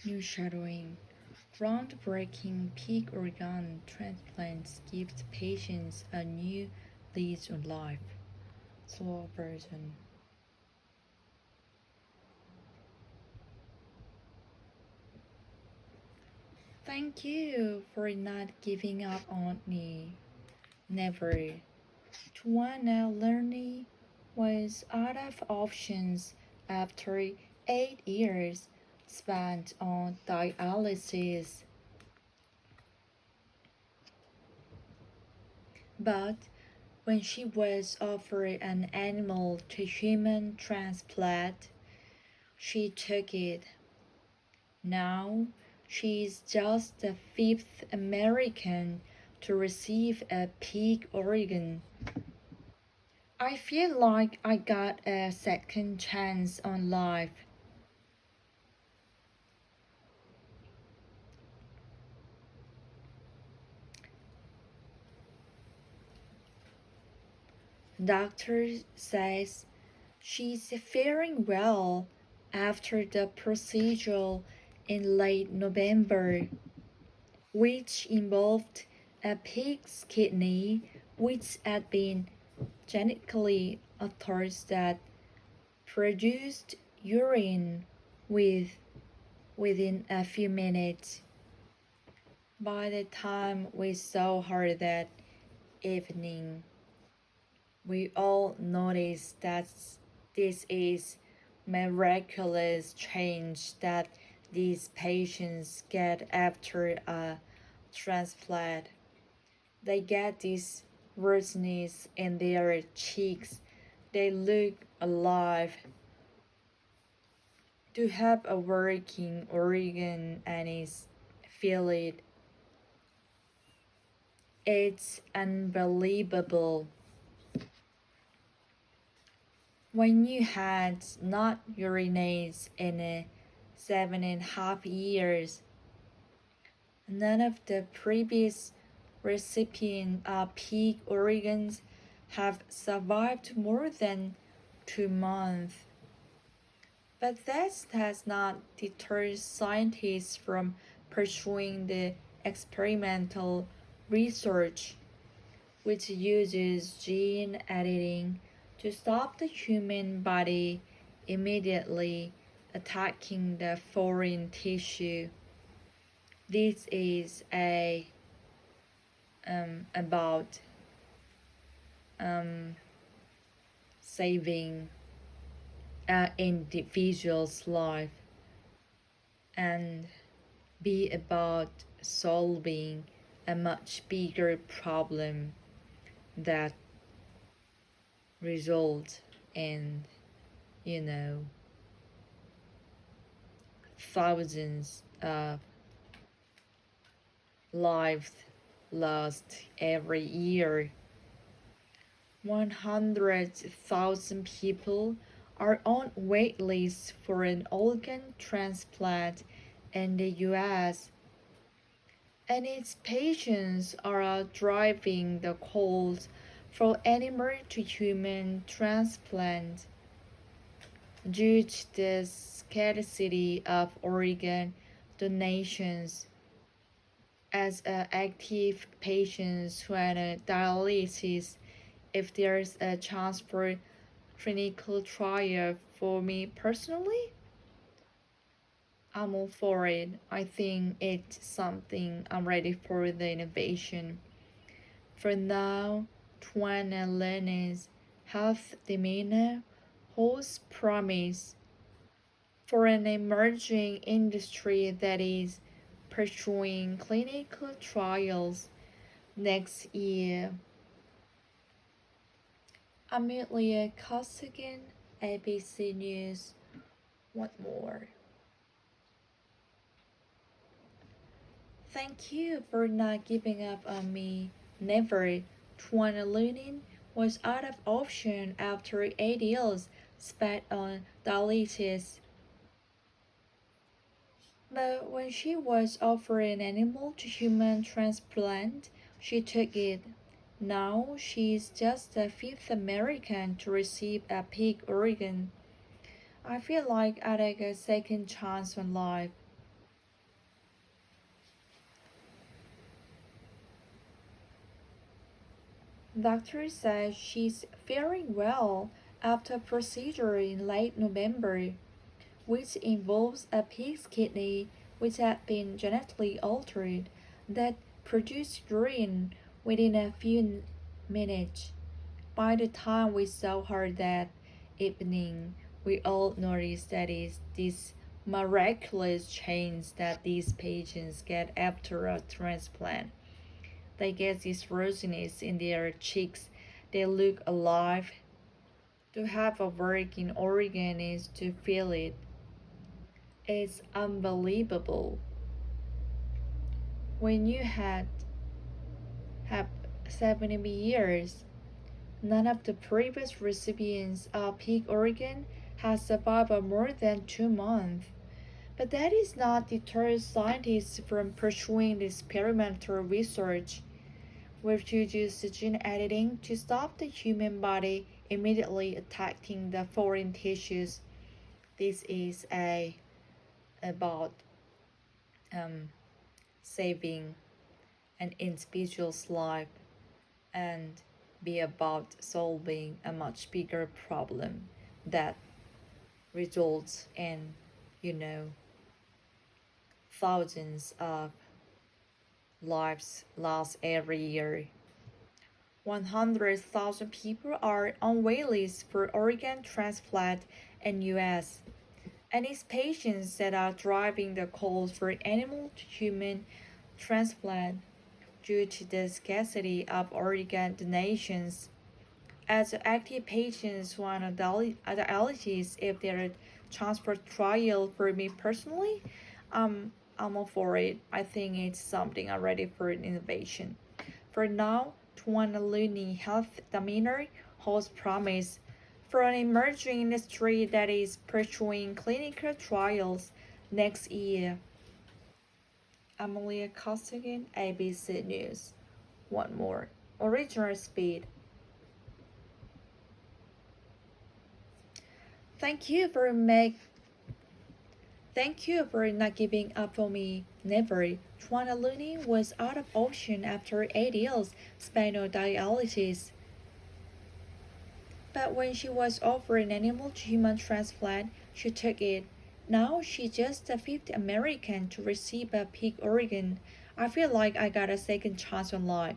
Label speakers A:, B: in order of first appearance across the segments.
A: Shadowing. Groundbreaking pig organ transplants give patients a new lease on life. Slow version. Thank you for not giving up on me. Never. Joanna Lerny was out of options after 8 years spent on dialysis. But when she was offered an animal to human transplant, she took it. Now she's just the fifth American to receive a pig organ. I feel like I got a second chance on life. Doctor says she's faring well after the procedure in late November, which involved a pig's kidney which had been genetically altered that produced urine within a few minutes. By the time we saw her that evening, we all noticed that this is miraculous change that these patients get after a transplant. They get this redness in their cheeks. They look alive. To have a working organ and feel it, it's unbelievable. When you had not urinated in 7.5 years, none of the previous recipients of pig organs have survived more than 2 months. But that has not deterred scientists from pursuing the experimental research, which uses gene editing to stop the human body immediately attacking the foreign tissue. This is about saving an individual's life and be about solving a much bigger problem that result in, you know, thousands of lives lost every year. 100,000 people are on wait lists for an organ transplant in the US, and its patients are driving the calls for animal to human transplant. Due to the scarcity of organ donations, as active patients who had a dialysis, if there's a chance for clinical trial, for me personally, I'm all for it. I think it's something I'm ready for the innovation. For now, Tuan and Lenin's health demeanor holds promise for an emerging industry that is pursuing clinical trials next year. Amelia Costigan, ABC News. What more? Thank you for not giving up on me. Never. Tuan Lunin was out of option after 8 years spent on dialysis. But when she was offered an animal to human transplant, she took it. Now she's just the fifth American to receive a pig organ. I feel like I take a second chance on life. Doctor says she's faring well after procedure in late November, which involves a pig's kidney which had been genetically altered that produced urine within a few minutes. By the time we saw her that evening, we all noticed that is this miraculous change that these patients get after a transplant. They get this rosiness in their cheeks. They look alive. To have a working organ is to feel it. It's unbelievable. When you have 70 years, none of the previous recipients of pig organ has survived more than 2 months. But that is not deter scientists from pursuing experimental research, which uses gene editing to stop the human body immediately attacking the foreign tissues. This is about um, saving an individual's life and be about solving a much bigger problem that results in, you know, thousands of lives lost every year. 100,000 people are on waitlist for organ transplant in US, and it's patients that are driving the calls for animal to human transplant due to the scarcity of organ donations. As active patients want dialysis if there are transport trial for me personally, I'm all for it. I think it's something already for innovation. For now, Tuan Looney Health Demeanor holds promise for an emerging industry that is pursuing clinical trials next year. Amelia Costigan, ABC News. One more. Original speed. Thank you for not giving up on me. Never. Juana Looney was out of ocean after 8 years spent on dialysis. But when she was offered an animal to human transplant, she took it. Now she's just the fifth American to receive a pig organ. I feel like I got a second chance on life.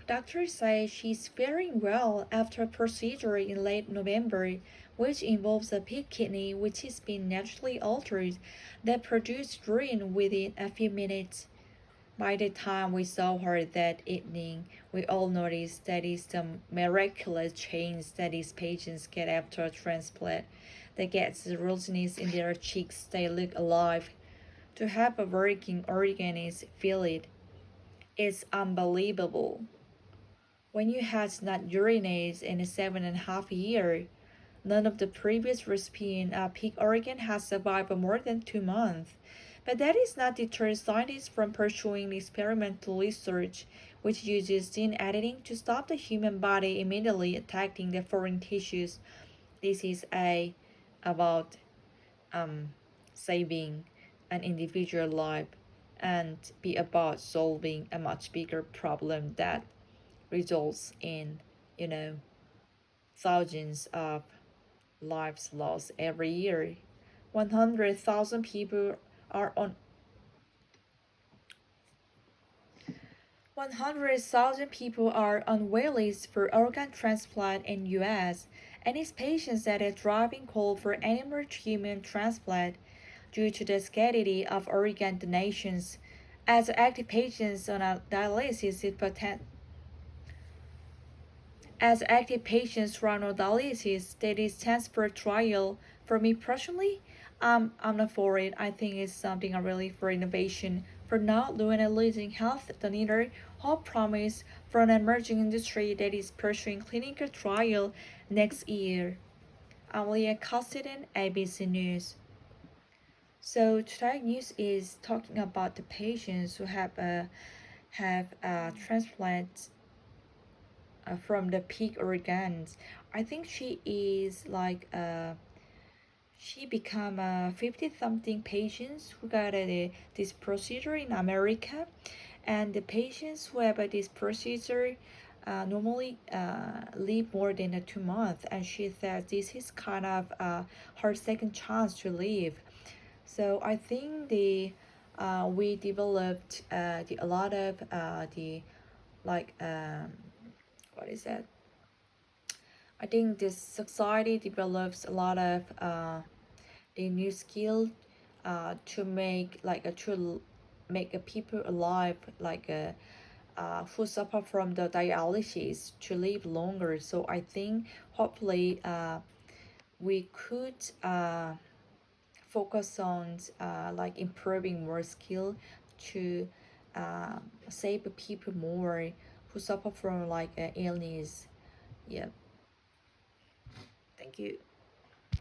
A: Doctors say she's faring well after a procedure in late November, which involves a pig kidney which has been naturally altered that produced urine within a few minutes. By the time we saw her that evening, we all noticed that is the miraculous change that these patients get after a transplant. They get the rosiness in their cheeks, they look alive. To have a working organ is feel it. It's unbelievable. When you had not urinated in 7.5 years, none of the previous recipient of pig organ has survived more than 2 months. But that is not deter scientists from pursuing experimental research, which uses gene editing to stop the human body immediately attacking the foreign tissues. This is about saving an individual life and be about solving a much bigger problem that results in, you know, thousands of lives lost every year. 100,000 people are on 100,000 people are on waitlist for organ transplant in US, and it's patients that are driving call for animal to human transplant due to the scarcity of organ donations. As active patients on a dialysis is As active patients run on dialysis, that is transport trial. For me personally, I'm not for it. I think it's something really for innovation. For now, Luana losing health, the neither hope promise for an emerging industry that is pursuing clinical trial next year. Amelia Costigan, ABC News. So today's news is talking about the patients who have a transplant from the pig organs. I think she is like She become 50-something patients who got this procedure in America, and the patients who have this procedure normally live more than 2 months, and she says this is kind of her second chance to live. So I think we developed a lot of the like what is that? I think this society develops a lot of the new skill to make like a to make a people alive like a who suffer from the dialysis to live longer. So I think hopefully we could focus on like improving more skill to save people more who suffer from like illness. Yeah, thank you.